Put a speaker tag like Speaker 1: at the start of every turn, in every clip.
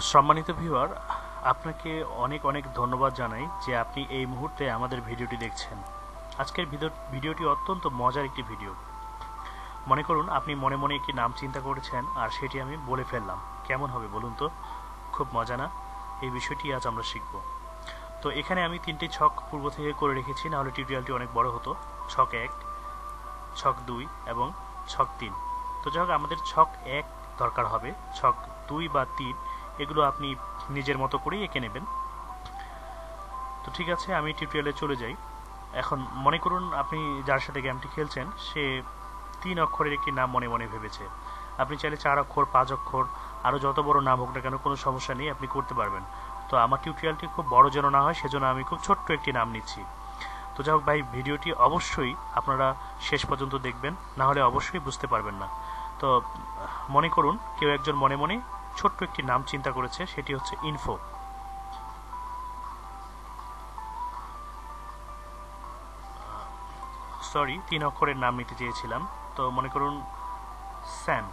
Speaker 1: সম্মানিত ভিউয়ার, আপনাকে অনেক অনেক ধন্যবাদ জানাই যে আপনি এই মুহূর্তে আমাদের ভিডিওটি দেখছেন। আজকের ভিডিওটি অত্যন্ত মজার একটি ভিডিও। মনে করুন আপনি মনে মনে একটি নাম চিন্তা করেছেন আর সেটি আমি বলে ফেললাম। কেমন হবে বলুন তো? খুব মজা না? এই বিষয়টি আজ আমরা শিখব। তো এখানে আমি 3টি ছক পূর্ব থেকে করে রেখেছি, নাহলে টিউটোরিয়ালটি অনেক বড় হতো। ছক 1, ছক 2 এবং ছক 3। তো যাই হোক, আমাদের ছক 1 দরকার হবে। ছক 2 বা 3 এগুলো আপনি নিজের মতো করেই এঁকে নেবেন। তো ঠিক আছে, আমি টিউটোরিয়ালে চলে যাই। এখন মনে করুন আপনি যার সাথে গেমটি খেলছেন সে 3 অক্ষরের একটি নাম মনে মনে ভেবেছে। আপনি চাইলে 4 অক্ষর, 5 অক্ষর, আরও যত বড় নাম হোক না কেন কোনো সমস্যা নেই, আপনি করতে পারবেন। তো আমার টিউটোরিয়ালটি খুব বড় যেন না হয়, সেজন্য আমি খুব ছোট্ট একটি নাম নিচ্ছি। তো যাই হোক ভাই, ভিডিওটি অবশ্যই আপনারা শেষ পর্যন্ত দেখবেন, না হলে অবশ্যই বুঝতে পারবেন না। তো মনে করুন কেউ একজন মনে মনে ছোট্ট একটি নাম চিন্তা করেছে, সেটি হচ্ছে ইনফো। সরি, 3 অক্ষরের নাম নিতে চেয়েছিলাম। তো মনে করুন স্যাম।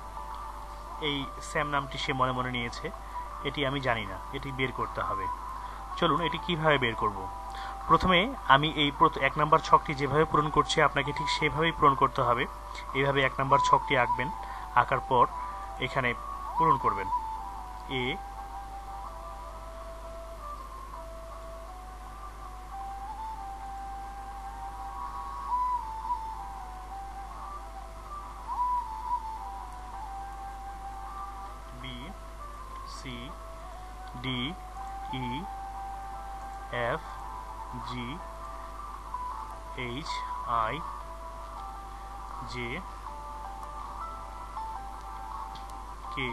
Speaker 1: এই স্যাম নামটি সে মনে মনে নিয়েছে। এটি আমি জানি না, এটি বের করতে হবে। চলুন এটি কিভাবে বের করব। প্রথমে আমি এই 1 নম্বর ছকটি যেভাবে পূরণ করছি আপনাকে ঠিক সেভাবেই পূরণ করতে হবে। এইভাবে 1 নম্বর ছকটি আঁকবেন, আঁকার পর এখানে পূরণ করবেন। A B C D E F G H I J K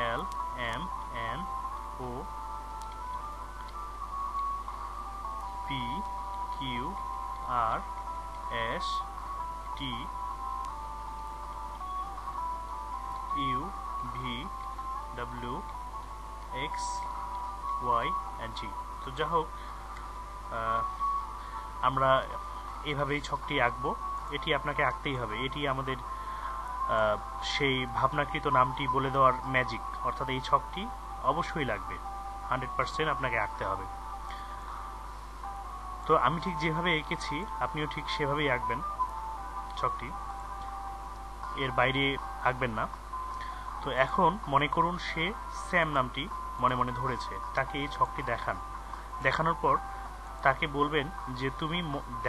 Speaker 1: L M N O P Q R S T U V W X Y and Z. তো যা হোক, আমরা এভাবেই ছকটি আঁকবো। এটি আপনাকে আঁকতেই হবে, এটি আমাদের সেই ভাবনাকৃত নামটি বলে দেওয়ার ম্যাজিক। অর্থাৎ এই ছকটি অবশ্যই লাগবে, 100% আপনাকে আঁকতে হবে। তো আমি ঠিক যেভাবে এঁকেছি আপনিও ঠিক সেভাবেই আঁকবেন ছকটি, এর বাইরে আঁকবেন না। তো এখন মনে করুন সে স্যাম নামটি মনে মনে ধরেছে, তাকে এই ছকটি দেখান। দেখানোর পর তাকে বলবেন যে তুমি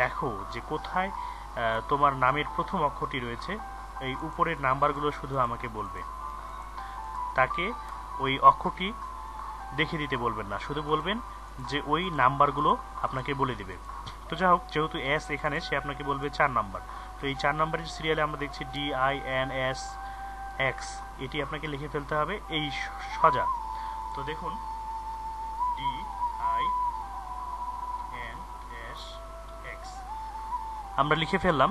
Speaker 1: দেখো যে কোথায় তোমার নামের প্রথম অক্ষরটি রয়েছে, এই উপরের নাম্বারগুলো শুধু আমাকে বলবে। তাকে ওই অক্ষরটি দেখে দিতে বলবেন না, শুধু বলবেন যে ওই নাম্বারগুলো আপনাকে বলে দিবে। তো যাই হোক, যেহেতু এস এখানে, সে আপনাকে বলবে 4 নাম্বার। তো এই 4 নাম্বারের সিরিয়ালে আমরা দেখছি DINS X, এটি আপনাকে লিখে ফেলতে হবে এই সোজা। তো দেখুন DINS X আমরা লিখে ফেললাম।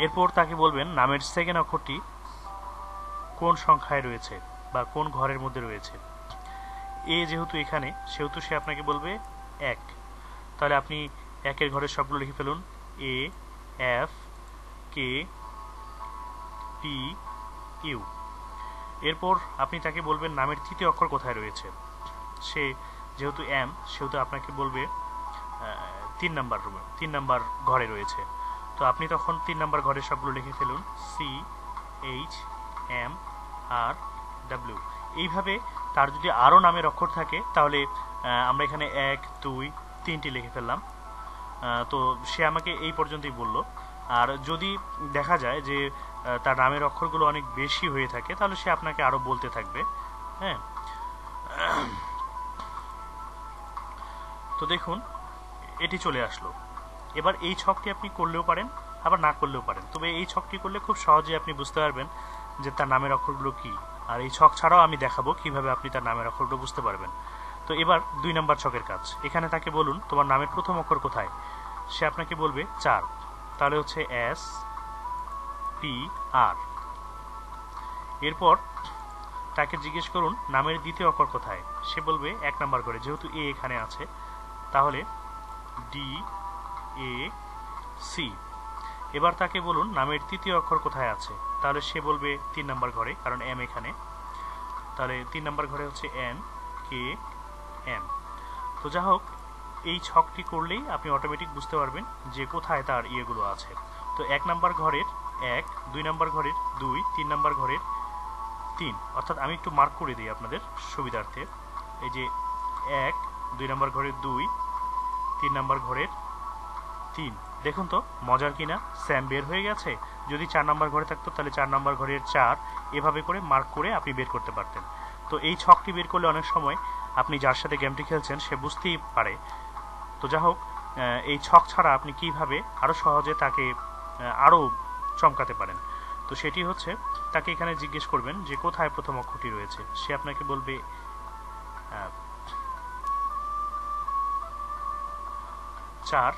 Speaker 1: এরপর তাকে বলবেন নামের সেকেন্ড অক্ষরটি কোন সংখ্যায় রয়েছে বা কোন ঘরের মধ্যে রয়েছে। এ যেহেতু এখানে, সেহেতু সে আপনাকে বলবে 1। তাহলে আপনি 1-এর ঘরের সবগুলো লিখে ফেলুন। A F K P U. এরপর আপনি তাকে বলবেন নামের তৃতীয় অক্ষর কোথায় রয়েছে। সে যেহেতু এম, সেহেতু আপনাকে বলবে 3 নাম্বার ঘরে রয়েছে। তো আপনি তখন 3 নাম্বার ঘরের সবগুলো লিখে ফেলুন। CHMR এইভাবে তার যদি আরও নামের অক্ষর থাকে তাহলে আমরা এখানে 1 2 3টি লিখে ফেললাম। তো সে আমাকে এই পর্যন্তই বলল। আর যদি দেখা যায় যে তার নামের অক্ষরগুলো অনেক বেশি হয়ে থাকে তাহলে সে আপনাকে আরও বলতে থাকবে। হ্যাঁ, তো দেখুন এটি চলে আসলো। এবার এই ছকটি আপনি করলেও পারেন, আবার না করলেও পারেন, তবে এই ছকটি করলে খুব সহজে আপনি বুঝতে পারবেন যে তার নামের অক্ষরগুলো কি। আর এই ছক ছাড়াও আমি দেখাবো কিভাবে আপনি তার নামের অক্ষরগুলো বুঝতে পারবেন। তো এবার 2 নম্বর ছকের কাজ। এখানে তাকে বলুন তোমার নামের প্রথম অক্ষর কোথায়। সে আপনাকে বলবে 4। তাহলে হচ্ছে SPR। এরপর তাকে জিজ্ঞেস করুন নামের দ্বিতীয় অক্ষর কোথায়। সে বলবে 1 নাম্বার করে, যেহেতু এ এখানে আছে তাহলে DAC। এবার তাকে বলুন নামের তৃতীয় অক্ষর কোথায় আছে, তাহলে সে বলবে 3 নাম্বার ঘরে, কারণ এম এখানে, তাহলে 3 নাম্বার ঘরে হচ্ছে এন কে এম। তো যা হোক, এই ছকটি করলেই আপনি অটোমেটিক বুঝতে পারবেন যে কোথায় তার ইয়েগুলো আছে। তো 1 নাম্বার ঘরের 1, 2 নাম্বার ঘরের 2, 3 নাম্বার ঘরের 3, অর্থাৎ আমি একটু মার্ক করে দিই আপনাদের সুবিধার্থে। এই যে 1, 2 নাম্বার ঘরের 2, 3 নাম্বার ঘরের 3। দেখুন তো মজার কিনা, স্যাম বের হয়ে গেছে। যদি 4 নাম্বার ঘরে থাকতো তাহলে 4 নাম্বার ঘরের 4, এভাবে করে মার্ক করে আপনি বের করতে পারতেন। তো এই ছকটি বের করলে অনেক সময় আপনি যার সাথে গেমটি খেলছেন সে বুঝতেই পারে। তো যা হোক, এই ছক ছাড়া আপনি কিভাবে আরো সহজে তাকে আরো চমকাতে পারেন, তো সেটি হচ্ছে তাকে এখানে জিজ্ঞেস করবেন যে কোথায় প্রথম অক্ষরটি রয়েছে। সে আপনাকে বলবে 4।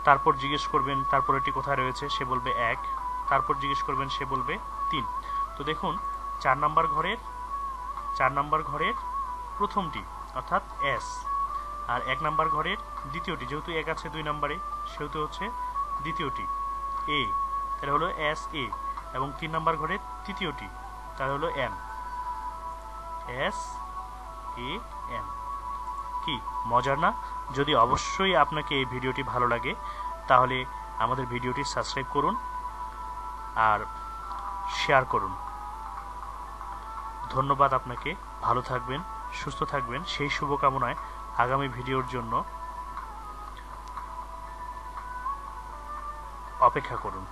Speaker 1: তারপর জিজ্ঞেস করবেন তারপর এটি কোথায় রয়েছে, সে বলবে 1। তারপর জিজ্ঞেস করবেন, সে বলবে 3। তো দেখুন 4 নাম্বার ঘরের প্রথমটি অর্থাৎ এস, আর 1 নাম্বার ঘরের দ্বিতীয়টি, যেহেতু 1 আছে 2 নাম্বারে সেহেতু হচ্ছে দ্বিতীয়টি এ, তাহলে হলো এস এ, এবং 3 নাম্বার ঘরের তৃতীয়টি তাহলে হলো এম, এস এ এম। কি মজার না? যদি অবশ্যই আপনাকে এই ভিডিওটি ভালো লাগে তাহলে আমাদের ভিডিওটি সাবস্ক্রাইব করুন আর শেয়ার করুন। ধন্যবাদ আপনাকে, ভালো থাকবেন, সুস্থ থাকবেন সেই শুভকামনায় আগামী ভিডিওর জন্য অপেক্ষা করুন।